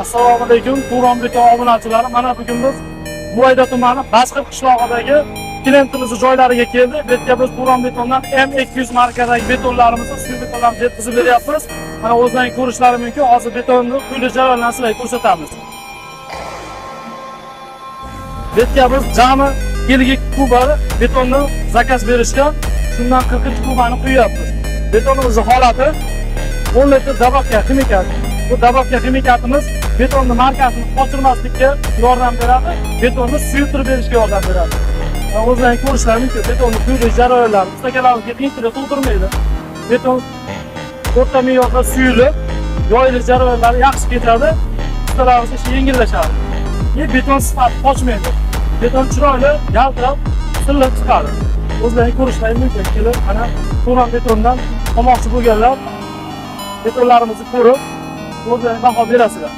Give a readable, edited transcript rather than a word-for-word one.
Assalomu alaykum, Turon beton obunachilari. Mana bugun biz Buvayda tumani Basqir qishlog'idagi klientimiz joylariga keldik. Bu yerga biz Turon betondan M200 markadagi betonlarimizni, suv betonlarimizni yetkazib beryapmiz. Mana o'zlaring ko'rishlari mumkin. Hozir betonni quyilish jarayonlarini sizlarga ko'rsatamiz. Bu yerga biz jami 50 kuba betonni zakaz berishgan. Shundan 42 kubani quyapmiz. Betonimizning holati 10 litr dabaqqa ximikat. Bu dabaqqa ximikatimiz betonni markasini qochirmaslikka yordam beradi, betonni suyultirib berishga yordam beradi. O'zlaring ko'rishlari mumkin, betonni quyilish jarayonlari ustakalarga qiyinchilik tug'dirmaydi. Beton o'rta me'yorda suyulib, yoyilish jarayonlari yaxshi ketadi, ustalarimiz ishi yengillashadi. Beton sifati qochmaydi. Beton chiroyli, yaltirab, silliq chiqadi. O'zlaring ko'rishlari mumkin. Kelib, mana Turon betondan olmoqchi bo'lganlar betonlarimizni ko'rib, o'zlaring baho berasizlar.